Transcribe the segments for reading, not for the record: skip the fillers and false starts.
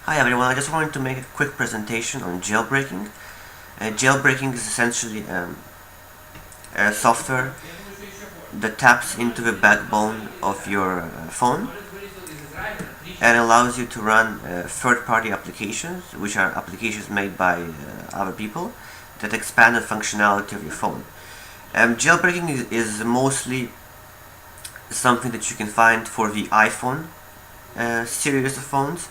Hi everyone, I just wanted to make a quick presentation on jailbreaking. Jailbreaking is essentially a software that taps into the backbone of your phone and allows you to run third-party applications, which are applications made by other people that expand the functionality of your phone. Jailbreaking is mostly something that you can find for the iPhone series of phones.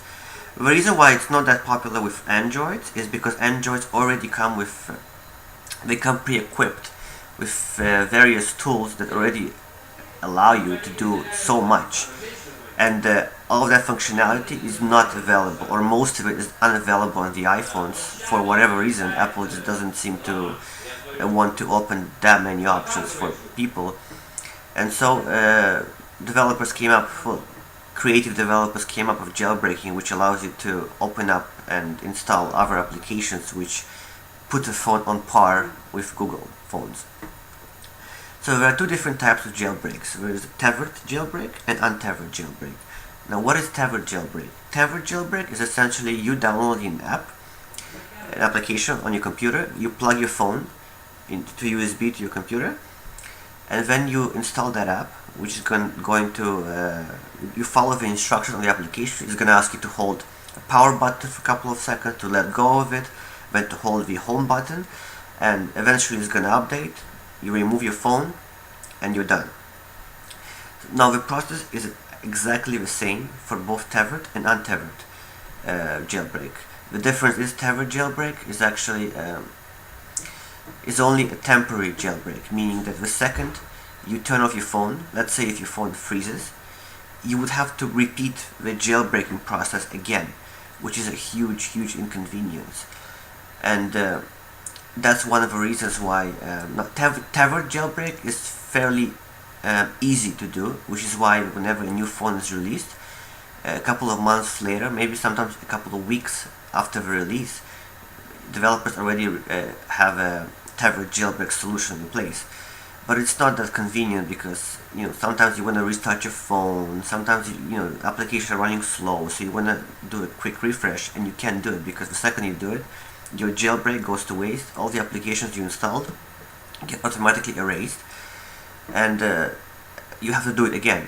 The reason why it's not that popular with Androids is because Androids already come with, they come pre-equipped with various tools that already allow you to do so much, and all of that functionality is not available, or most of it is unavailable on the iPhones. For whatever reason, Apple just doesn't seem to want to open that many options for people, and so developers came up, well, creative developers came up with jailbreaking, which allows you to open up and install other applications which put the phone on par with Google phones. So there are two different types of jailbreaks. There is tethered jailbreak and untethered jailbreak. Now, what is tethered jailbreak? Tethered jailbreak is essentially you downloading an application on your computer, you plug your phone into USB to your computer, and then you install that app, which is going to, you follow the instructions on the application. It's going to ask you to hold a power button for a couple of seconds, to let go of it, then to hold the home button, and eventually it's going to update. You remove your phone and you're done. Now the process is exactly the same for both tethered and untethered jailbreak. The difference is tethered jailbreak is actually is only a temporary jailbreak, meaning that the second you turn off your phone, let's say if your phone freezes, you would have to repeat the jailbreaking process again, which is a huge inconvenience. And that's one of the reasons why tethered jailbreak is fairly easy to do, which is why whenever a new phone is released, a couple of months later, maybe sometimes a couple of weeks after the release, developers already have a tethered jailbreak solution in place. But it's not that convenient because sometimes you want to restart your phone, sometimes applications are running slow, so you want to do a quick refresh and you can't do it because the second you do it, your jailbreak goes to waste. All the applications you installed get automatically erased, and you have to do it again.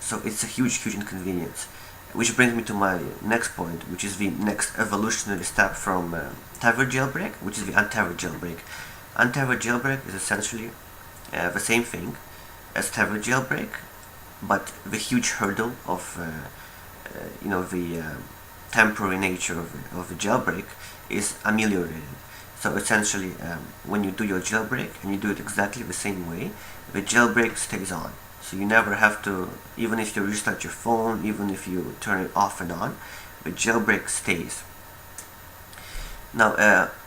So it's a huge inconvenience. Which brings me to my next point, which is the next evolutionary step from tethered jailbreak, which is the untethered jailbreak. Untethered jailbreak is essentially the same thing as tethered jailbreak, but the huge hurdle of the temporary nature of the jailbreak is ameliorated. So essentially, when you do your jailbreak and you do it exactly the same way, the jailbreak stays on. So you never have to, even if you restart your phone, even if you turn it off and on, the jailbreak stays. Now,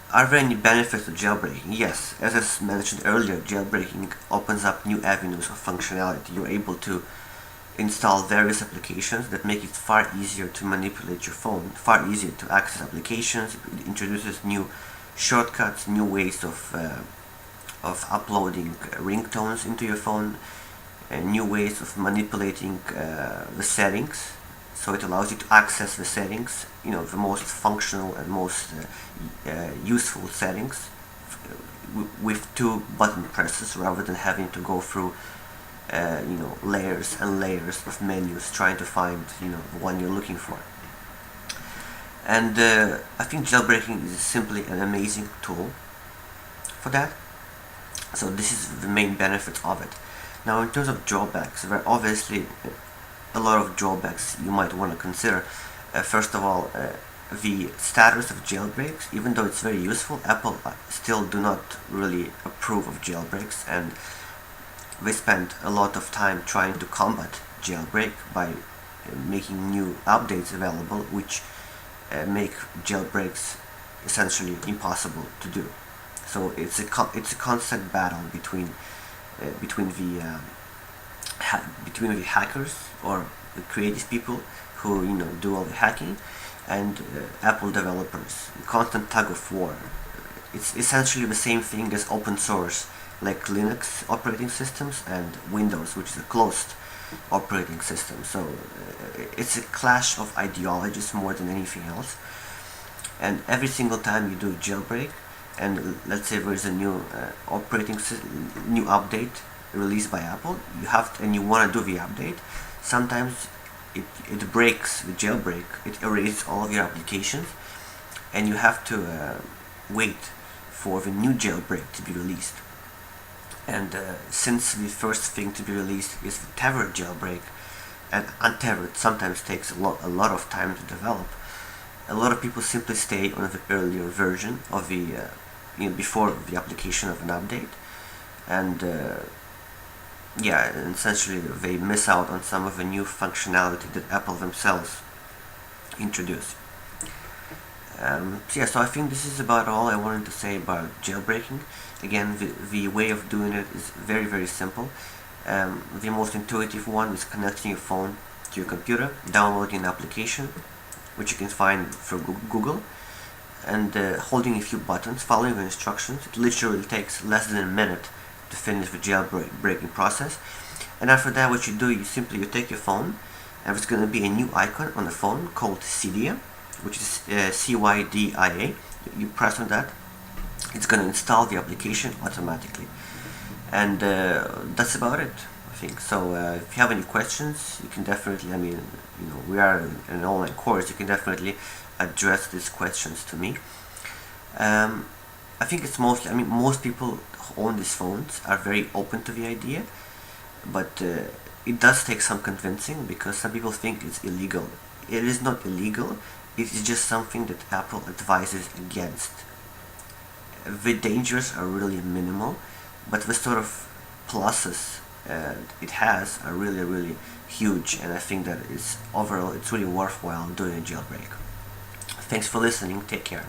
are there any benefits of jailbreaking? Yes, as I mentioned earlier, jailbreaking opens up new avenues of functionality. You're able to install various applications that make it far easier to manipulate your phone, far easier to access applications. It introduces new shortcuts, new ways of uploading ringtones into your phone, new ways of manipulating the settings. So it allows you to access the settings, the most functional and most useful settings with two button presses rather than having to go through layers and layers of menus trying to find the one you're looking for. And I think jailbreaking is simply an amazing tool for that. So this is the main benefits of it. Now, in terms of drawbacks, there are obviously a lot of drawbacks you might want to consider. First of all, the status of jailbreaks. Even though it's very useful, Apple still do not really approve of jailbreaks, and they spend a lot of time trying to combat jailbreak by making new updates available, which make jailbreaks essentially impossible to do. So it's a constant battle between the hackers or the creative people who do all the hacking and Apple developers. A constant tug of war. It's essentially the same thing as open source, like Linux operating systems and Windows, which is a closed operating system. So it's a clash of ideologies more than anything else. And every single time you do a jailbreak, and let's say there's a new new update released by Apple, and you want to do the update, sometimes it breaks the jailbreak, it erases all of your applications, and you have to wait for the new jailbreak to be released. And since the first thing to be released is the tethered jailbreak, and untethered sometimes takes a lot of time to develop, a lot of people simply stay on the earlier version of the before the application of an update, and yeah, and essentially they miss out on some of the new functionality that Apple themselves introduced. So I think this is about all I wanted to say about jailbreaking. Again, the way of doing it is very simple. The most intuitive one is connecting your phone to your computer, downloading an application, which you can find through Google, and holding a few buttons, following the instructions. It literally takes less than a minute to finish the jailbreaking process. And after that, what you do, you take your phone, and there's going to be a new icon on the phone called Cydia, which is CYDIA. You press on that, it's going to install the application automatically, and that's about it, I think. So if you have any questions, you can definitely, we are in an online course, you can definitely address these questions to me. I think it's mostly, most people who own these phones are very open to the idea, but it does take some convincing, because some people think it's illegal. It is not illegal, it is just something that Apple advises against. The dangers are really minimal, but the sort of pluses it has are really huge, and I think that overall it's really worthwhile doing a jailbreak. Thanks for listening, take care.